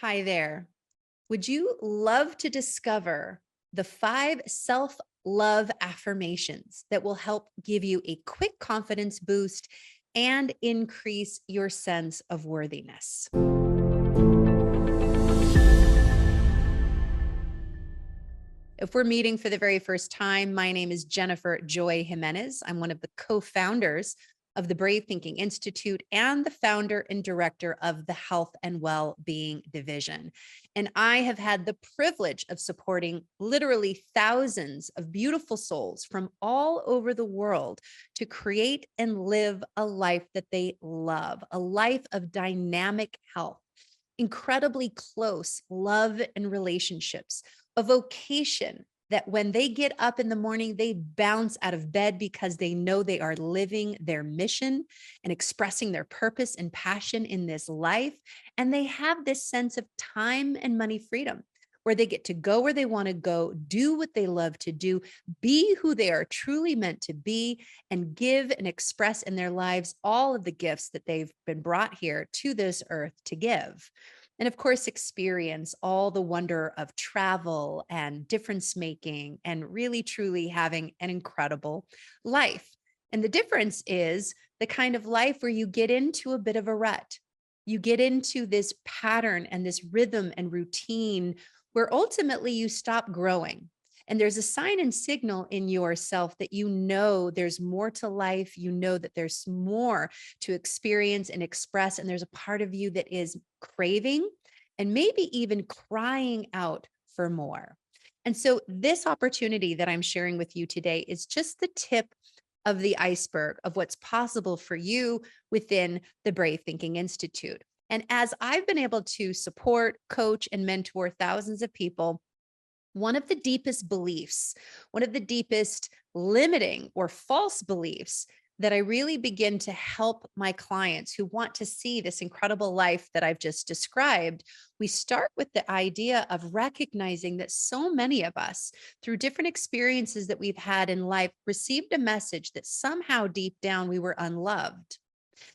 Hi there. Would you love to discover the 5 self-love affirmations that will help give you a quick confidence boost and increase your sense of worthiness? If we're meeting for the very first time, my name is Jennifer Joy Jiménez. I'm one of the co-founders of the Brave Thinking Institute and the founder and director of the Health and Well-Being Division. And I have had the privilege of supporting literally thousands of beautiful souls from all over the world to create and live a life that they love, a life of dynamic health, incredibly close love and relationships, a vocation that when they get up in the morning, they bounce out of bed because they know they are living their mission and expressing their purpose and passion in this life. And they have this sense of time and money freedom where they get to go where they want to go, do what they love to do, be who they are truly meant to be, and give and express in their lives all of the gifts that they've been brought here to this earth to give. And of course, experience all the wonder of travel and difference making and really truly having an incredible life. And the difference is the kind of life where you get into a bit of a rut. You get into this pattern and this rhythm and routine where ultimately you stop growing. And there's a sign and signal in yourself that you know there's more to life. You know that there's more to experience and express. And there's a part of you that is craving and maybe even crying out for more. And so, this opportunity that I'm sharing with you today is just the tip of the iceberg of what's possible for you within the Brave Thinking Institute. And as I've been able to support, coach, and mentor thousands of people, one of the deepest beliefs, one of the deepest limiting or false beliefs that I really begin to help my clients who want to see this incredible life that I've just described. We start with the idea of recognizing that so many of us, through different experiences that we've had in life, received a message that somehow deep down we were unloved.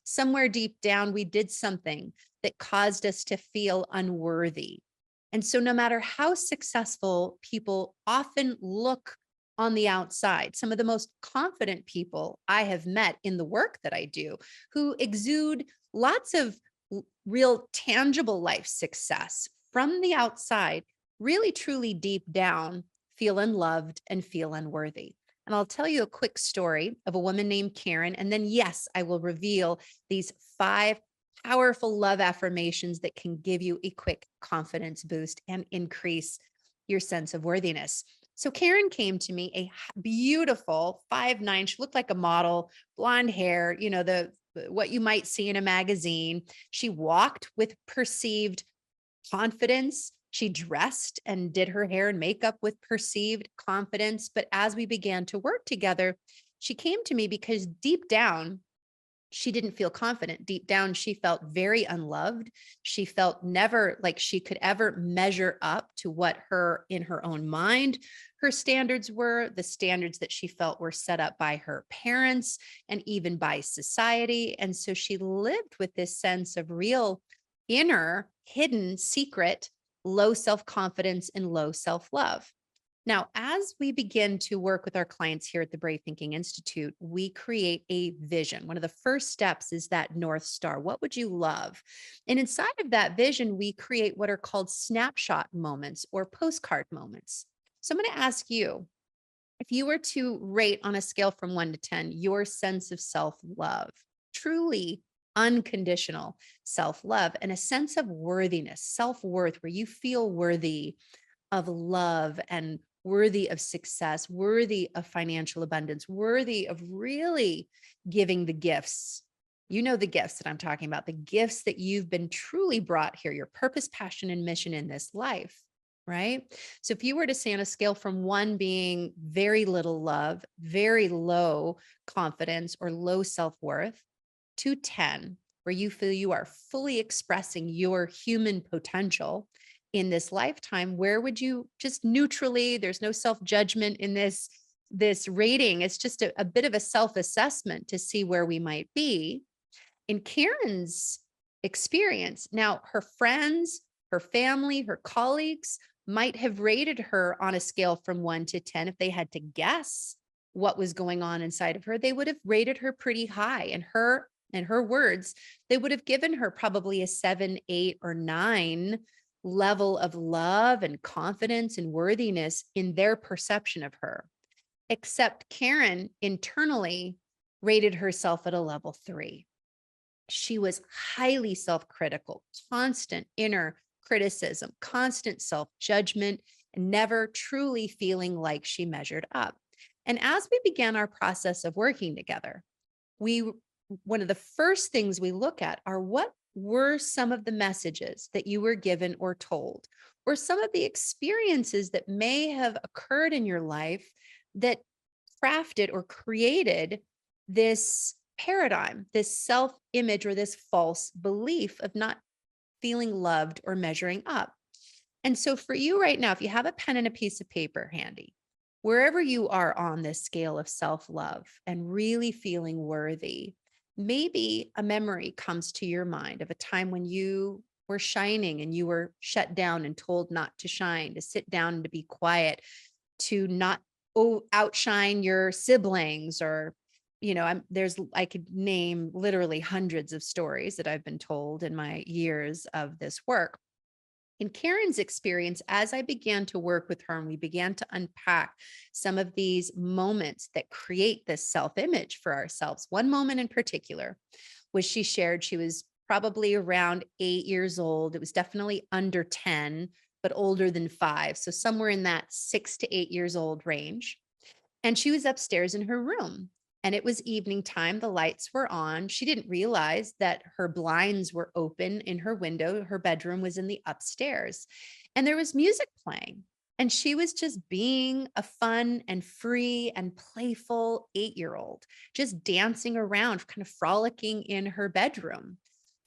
Somewhere deep down, we did something that caused us to feel unworthy. And so, no matter how successful people often look on the outside, some of the most confident people I have met in the work that I do, who exude lots of real tangible life success from the outside, really truly deep down, feel unloved and feel unworthy. And I'll tell you a quick story of a woman named Karen. And then, yes, I will reveal these 5 powerful love affirmations that can give you a quick confidence boost and increase your sense of worthiness. So, Karen came to me, a beautiful 5'9". She looked like a model, blonde hair, what you might see in a magazine. She walked with perceived confidence. She dressed and did her hair and makeup with perceived confidence. But as we began to work together, she came to me because deep down, she didn't feel confident. Deep down, she felt very unloved. She felt never like she could ever measure up to what in her own mind, her standards were, the standards that she felt were set up by her parents and even by society. And so she lived with this sense of real inner, hidden, secret, low self confidence and low self love. Now, as we begin to work with our clients here at the Brave Thinking Institute, we create a vision. One of the first steps is that North Star. What would you love? And inside of that vision, we create what are called snapshot moments or postcard moments. So I'm going to ask you, if you were to rate on a scale from 1 to 10, your sense of self love, truly unconditional self love, and a sense of worthiness, self worth, where you feel worthy of love and worthy of success, worthy of financial abundance, worthy of really giving the gifts. You know, the gifts that I'm talking about, the gifts that you've been truly brought here, your purpose, passion, and mission in this life, right? So if you were to say on a scale from 1 being very little love, very low confidence or low self worth, to 10, where you feel you are fully expressing your human potential in this lifetime, where would you just neutrally, there's no self-judgment in this rating. It's just a bit of a self-assessment to see where we might be. In Karen's experience, now her friends, Her family, her colleagues might have rated her on a scale from 1 to 10. If they had to guess what was going on inside of her, they would have rated her pretty high. And in her words, they would have given her probably a 7, 8, or 9 level of love and confidence and worthiness in their perception of her. Except Karen internally rated herself at a level 3. She was highly self-critical, constant inner criticism, constant self-judgment, and never truly feeling like she measured up. And as we began our process of working together, we one of the first things we look at are what were some of the messages that you were given or told, or some of the experiences that may have occurred in your life that crafted or created this paradigm, this self image, or this false belief of not feeling loved or measuring up. And so, for you right now, if you have a pen and a piece of paper handy, wherever you are on this scale of self love and really feeling worthy, maybe a memory comes to your mind of a time when you were shining and you were shut down and told not to shine, to sit down and to be quiet, to not outshine your siblings, or I could name literally hundreds of stories that I've been told in my years of this work. In Karen's experience, as I began to work with her and we began to unpack some of these moments that create this self-image for ourselves, one moment in particular was she shared she was probably around 8 years old. It was definitely under 10, but older than 5. So somewhere in that 6 to 8 years old range. And she was upstairs in her room. And it was evening time. The lights were on. She didn't realize that her blinds were open in her window. Her bedroom was in the upstairs. And there was music playing. And she was just being a fun and free and playful 8-year-old, just dancing around, kind of frolicking in her bedroom.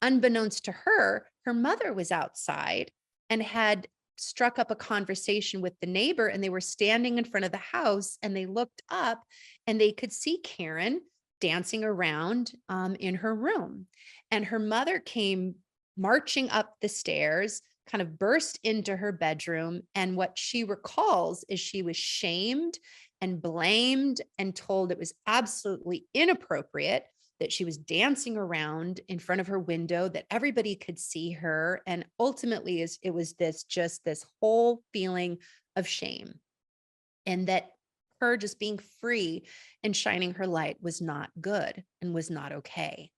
Unbeknownst to her, her mother was outside and had struck up a conversation with the neighbor, and they were standing in front of the house, and they looked up and they could see Karen dancing around in her room. And her mother came marching up the stairs, kind of burst into her bedroom. And what she recalls is she was shamed and blamed and told it was absolutely inappropriate that she was dancing around in front of her window, that everybody could see her. And ultimately it was this whole feeling of shame, and that her just being free and shining her light was not good and was not okay.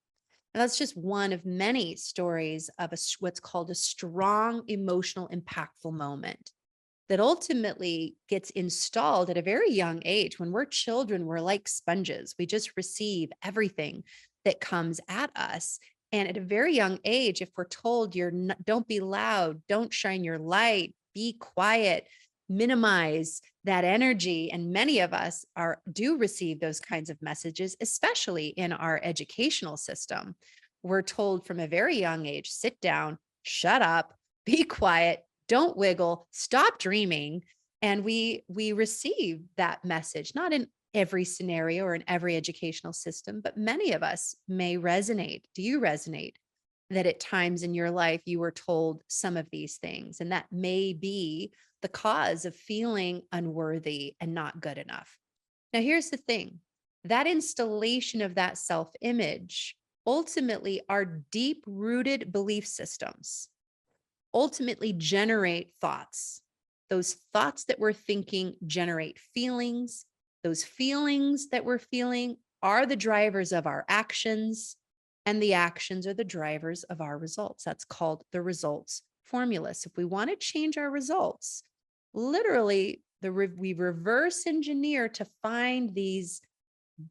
And that's just one of many stories of what's called a strong emotional impactful moment that ultimately gets installed at a very young age. When we're children, we're like sponges. We just receive everything that comes at us. And at a very young age, if we're told don't be loud, don't shine your light, be quiet, minimize that energy. And many of us do receive those kinds of messages, especially in our educational system. We're told from a very young age, sit down, shut up, be quiet, don't wiggle, stop dreaming. And we receive that message, not in every scenario or in every educational system, but many of us may resonate. Do you resonate that at times in your life you were told some of these things? And that may be the cause of feeling unworthy and not good enough. Now, here's the thing, that installation of that self-image ultimately are deep rooted belief systems ultimately generate thoughts. Those thoughts that we're thinking generate feelings. Those feelings that we're feeling are the drivers of our actions, and the actions are the drivers of our results. That's called the results formula. So if we want to change our results, literally, we reverse engineer to find these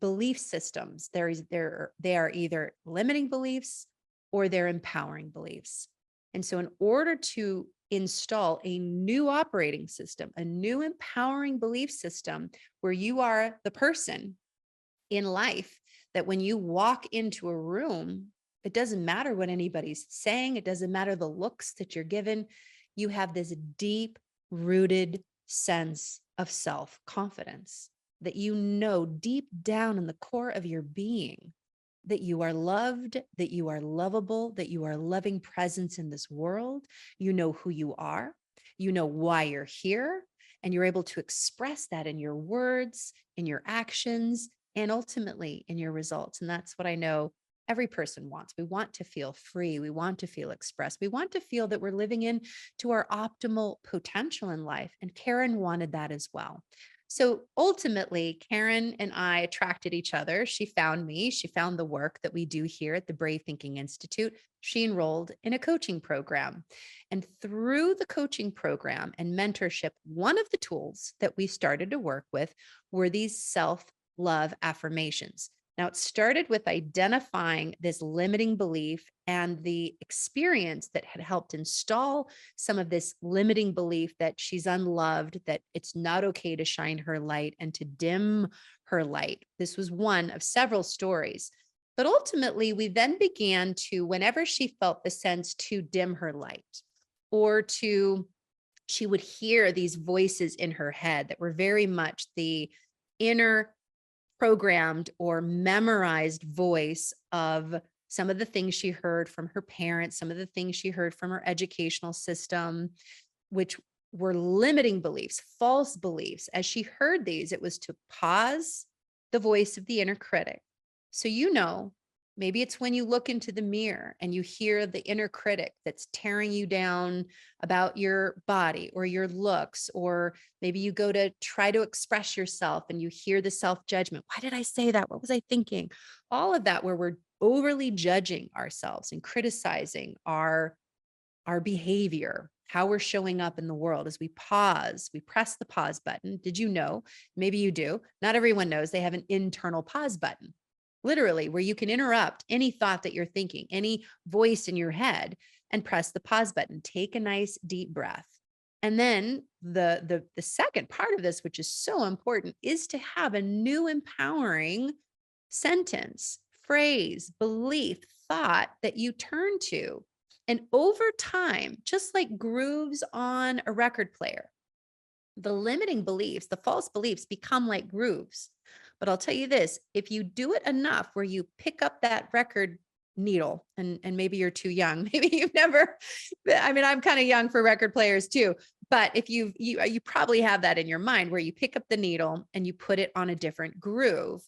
belief systems. They are either limiting beliefs or they're empowering beliefs. And so in order to install a new operating system, a new empowering belief system where you are the person in life that when you walk into a room, it doesn't matter what anybody's saying. It doesn't matter the looks that you're given. You have this deep rooted sense of self-confidence that you know deep down in the core of your being that you are loved, that you are lovable, that you are a loving presence in this world. You know who you are. You know why you're here. And you're able to express that in your words, in your actions, and ultimately in your results. And that's what I know every person wants. We want to feel free. We want to feel expressed. We want to feel that we're living in to our optimal potential in life. And Karen wanted that as well. So ultimately, Karen and I attracted each other. She found me. She found the work that we do here at the Brave Thinking Institute. She enrolled in a coaching program. And through the coaching program and mentorship, one of the tools that we started to work with were these self-love affirmations. Now, it started with identifying this limiting belief and the experience that had helped install some of this limiting belief that she's unloved, that it's not okay to shine her light and to dim her light. This was one of several stories. But ultimately, we then began to, whenever she felt the sense to dim her light or to, she would hear these voices in her head that were very much the inner programmed or memorized voice of some of the things she heard from her parents, some of the things she heard from her educational system, which were limiting beliefs, false beliefs. As she heard these, it was to pause the voice of the inner critic. So, maybe it's when you look into the mirror and you hear the inner critic that's tearing you down about your body or your looks, or maybe you go to try to express yourself and you hear the self-judgment. Why did I say that? What was I thinking? All of that, where we're overly judging ourselves and criticizing our behavior, how we're showing up in the world. As we pause, we press the pause button. Did you know? Maybe you do. Not everyone knows they have an internal pause button, literally, where you can interrupt any thought that you're thinking, any voice in your head, and press the pause button. Take a nice deep breath. And then the second part of this, which is so important, is to have a new empowering sentence, phrase, belief, thought that you turn to. And over time, just like grooves on a record player, the limiting beliefs, the false beliefs become like grooves. But I'll tell you this, if you do it enough where you pick up that record needle, and maybe you're too young, maybe you've never, I mean, I'm kind of young for record players too, but if you probably have that in your mind where you pick up the needle and you put it on a different groove,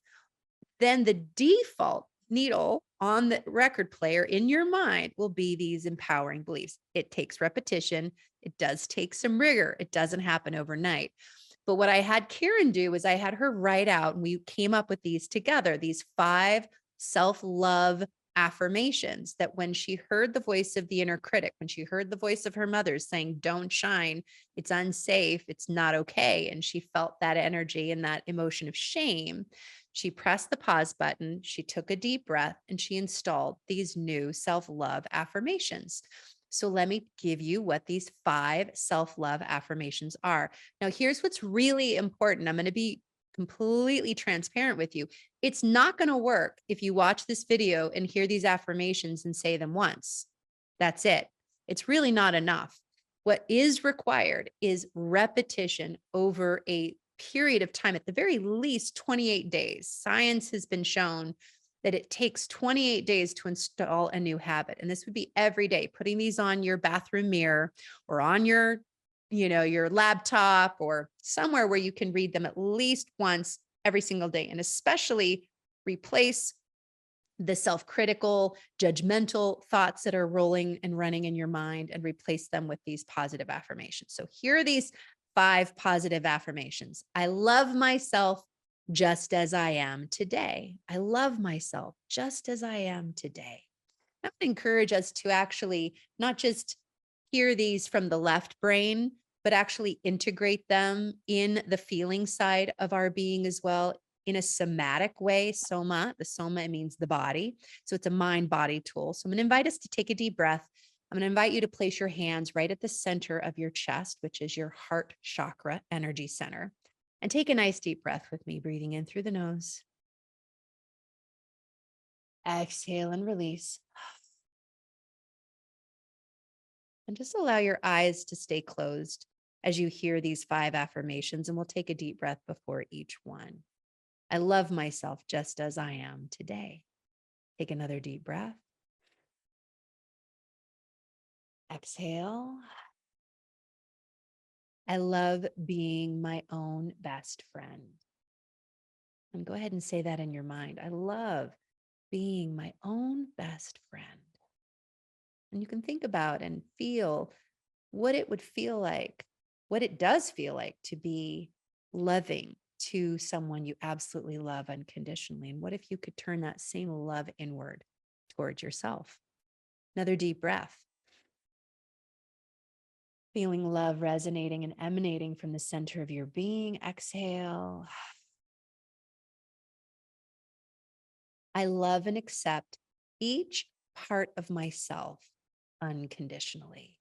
then the default needle on the record player in your mind will be these empowering beliefs. It takes repetition. It does take some rigor. It doesn't happen overnight. But what I had Karen do is I had her write out, and we came up with these together, these 5 self-love affirmations that when she heard the voice of the inner critic, when she heard the voice of her mother saying, don't shine, it's unsafe, it's not okay, and she felt that energy and that emotion of shame, she pressed the pause button, she took a deep breath, and she installed these new self-love affirmations. So let me give you what these 5 self-love affirmations are. Now, here's what's really important. I'm going to be completely transparent with you. It's not going to work if you watch this video and hear these affirmations and say them once. That's it. It's really not enough. What is required is repetition over a period of time, at the very least 28 days. Science has been shown that it takes 28 days to install a new habit. And this would be every day, putting these on your bathroom mirror or on your laptop or somewhere where you can read them at least once every single day. And especially replace the self-critical, judgmental thoughts that are rolling and running in your mind and replace them with these positive affirmations. So here are these 5 positive affirmations. I love myself just as I am today. I love myself just as I am today. I would encourage us to actually not just hear these from the left brain, but actually integrate them in the feeling side of our being as well, in a somatic way. The soma means the body. So it's a mind-body tool. So I'm going to invite us to take a deep breath. I'm going to invite you to place your hands right at the center of your chest, which is your heart chakra energy center. And take a nice deep breath with me, breathing in through the nose. Exhale and release. And just allow your eyes to stay closed as you hear these 5 affirmations, and we'll take a deep breath before each one. I love myself just as I am today. Take another deep breath. Exhale. I love being my own best friend. And go ahead and say that in your mind. I love being my own best friend. And you can think about and feel what it would feel like, what it does feel like to be loving to someone you absolutely love unconditionally. And what if you could turn that same love inward towards yourself? Another deep breath. Feeling love resonating and emanating from the center of your being. Exhale. I love and accept each part of myself unconditionally.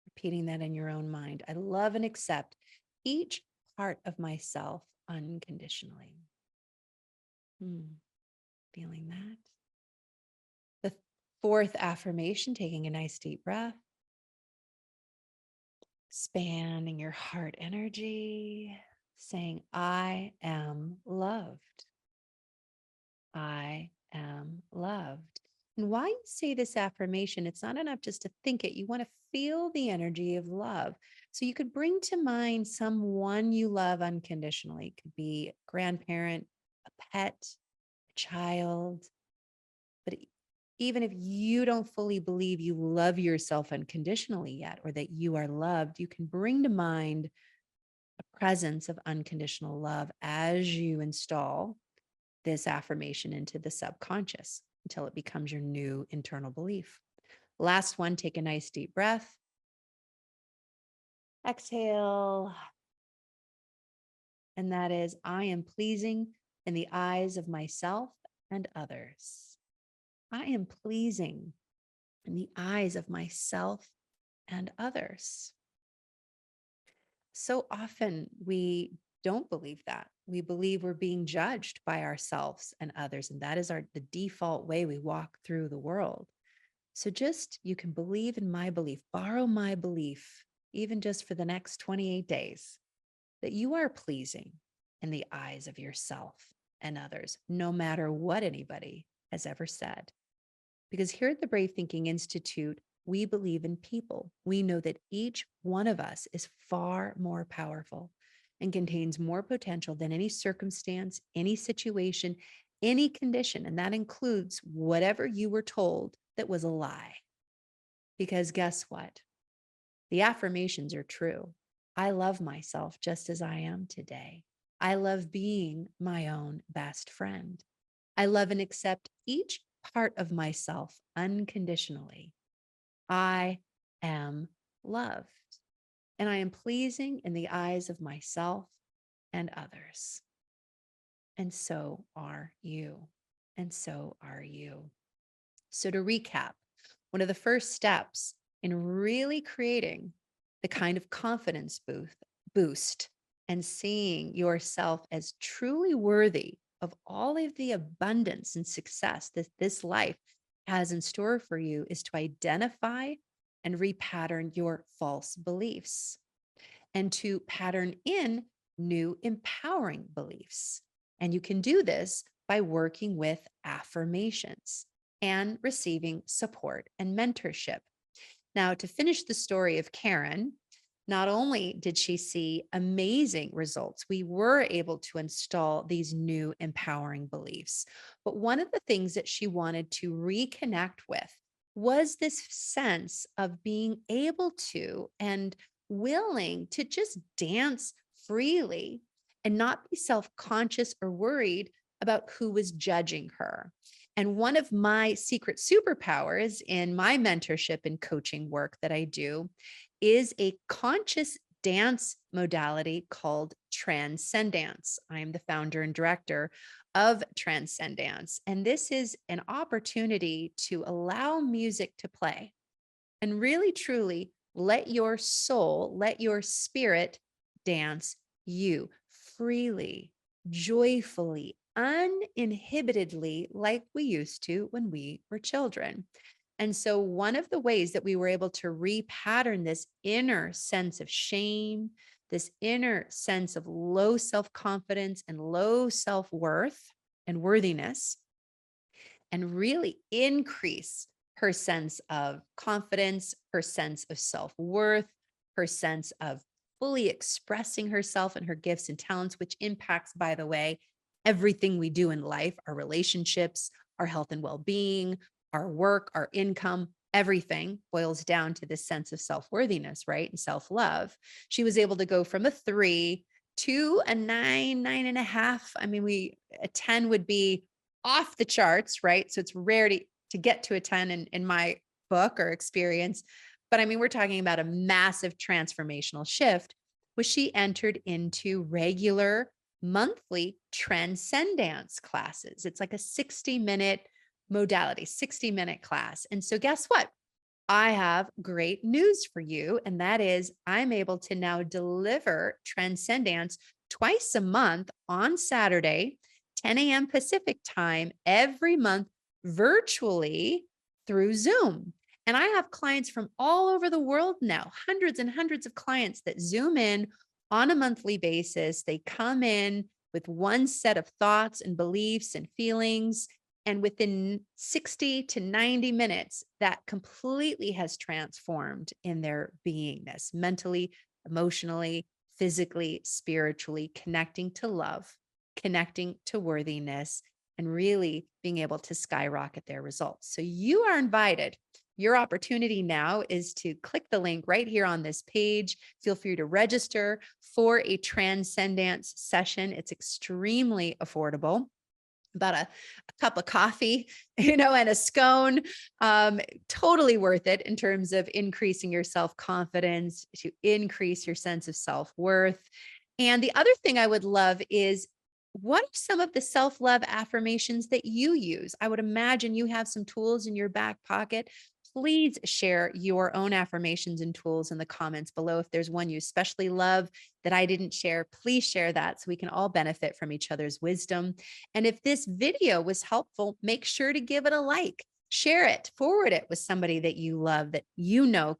Repeating that in your own mind. I love and accept each part of myself unconditionally. Feeling that. The fourth affirmation, taking a nice deep breath. Expanding your heart energy, saying, I am loved. I am loved. And why you say this affirmation, it's not enough just to think it. You want to feel the energy of love. So you could bring to mind someone you love unconditionally. It could be a grandparent, a pet, a child. But even if you don't fully believe you love yourself unconditionally yet, or that you are loved, you can bring to mind a presence of unconditional love as you install this affirmation into the subconscious until it becomes your new internal belief. Last one, take a nice deep breath. Exhale. And that is, I am pleasing in the eyes of myself and others. I am pleasing in the eyes of myself and others. So often we don't believe that. We believe we're being judged by ourselves and others. And that is the default way we walk through the world. So just, you can believe in my belief, borrow my belief, even just for the next 28 days, that you are pleasing in the eyes of yourself and others, no matter what anybody has ever said. Because here at the Brave Thinking Institute, we believe in people. We know that each one of us is far more powerful and contains more potential than any circumstance, any situation, any condition. And that includes whatever you were told that was a lie. Because guess what? The affirmations are true. I love myself just as I am today. I love being my own best friend. I love and accept each part of myself unconditionally. I am loved, and I am pleasing in the eyes of myself and others. And so are you. And so are you. So to recap, one of the first steps in really creating the kind of confidence boost and seeing yourself as truly worthy of all of the abundance and success that this life has in store for you is to identify and repattern your false beliefs and to pattern in new empowering beliefs. And you can do this by working with affirmations and receiving support and mentorship. Now, to finish the story of Karen, not only did she see amazing results, we were able to install these new empowering beliefs. But one of the things that she wanted to reconnect with was this sense of being able to and willing to just dance freely and not be self-conscious or worried about who was judging her. And one of my secret superpowers in my mentorship and coaching work that I do is a conscious dance modality called Transcendence. I am the founder and director of Transcendence. And this is an opportunity to allow music to play and really, truly let your soul, let your spirit dance you freely, joyfully, uninhibitedly, like we used to when we were children. And so, one of the ways that we were able to repattern this inner sense of shame, this inner sense of low self confidence and low self worth and worthiness, and really increase her sense of confidence, her sense of self-worth, her sense of fully expressing herself and her gifts and talents, which impacts, by the way, everything we do in life, our relationships, our health and well-being, our work, our income, everything boils down to this sense of self-worthiness, right? And self-love. She was able to go from a 3 to a 9, 9.5. I mean, a 10 would be off the charts, right? So it's rare to get to a 10 in my book or experience. But I mean, we're talking about a massive transformational shift, was she entered into regular monthly transcendence classes. It's like a 60-minute modality, 60-minute class. And so guess what? I have great news for you. And that is, I'm able to now deliver Transcendence twice a month on Saturday, 10 a.m. Pacific time, every month, virtually through Zoom. And I have clients from all over the world now, hundreds and hundreds of clients that Zoom in on a monthly basis. They come in with one set of thoughts and beliefs and feelings. And within 60 to 90 minutes, that completely has transformed in their beingness, mentally, emotionally, physically, spiritually, connecting to love, connecting to worthiness, and really being able to skyrocket their results. So you are invited. Your opportunity now is to click the link right here on this page. Feel free to register for a Transcendence session. It's extremely affordable, about a cup of coffee, and a scone. Totally worth it in terms of increasing your self-confidence, to increase your sense of self-worth. And the other thing I would love is, what are some of the self-love affirmations that you use? I would imagine you have some tools in your back pocket. Please share your own affirmations and tools in the comments below. If there's one you especially love that I didn't share, please share that so we can all benefit from each other's wisdom. And if this video was helpful, make sure to give it a like. Share it, forward it with somebody that you love, that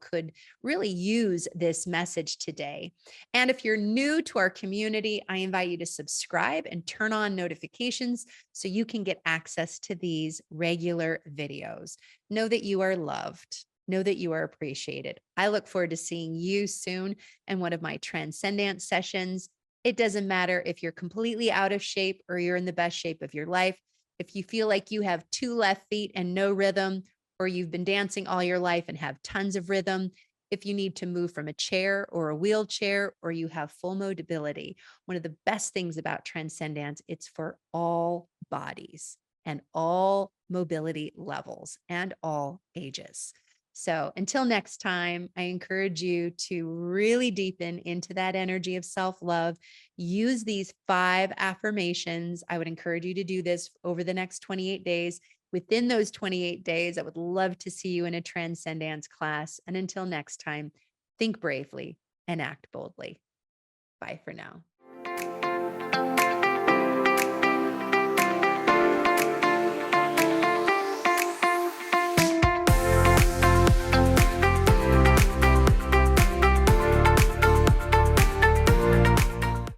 could really use this message today. And if you're new to our community, I invite you to subscribe and turn on notifications so you can get access to these regular videos. Know that you are loved. Know that you are appreciated. I look forward to seeing you soon in one of my Transcendence sessions. It doesn't matter if you're completely out of shape or you're in the best shape of your life. If you feel like you have 2 left feet and no rhythm, or you've been dancing all your life and have tons of rhythm, if you need to move from a chair or a wheelchair, or you have full mobility, one of the best things about Transcendence, it's for all bodies and all mobility levels and all ages. So until next time, I encourage you to really deepen into that energy of self-love. Use these 5 affirmations. I would encourage you to do this over the next 28 days. Within those 28 days, I would love to see you in a Transcendence class. And until next time, think bravely and act boldly. Bye for now.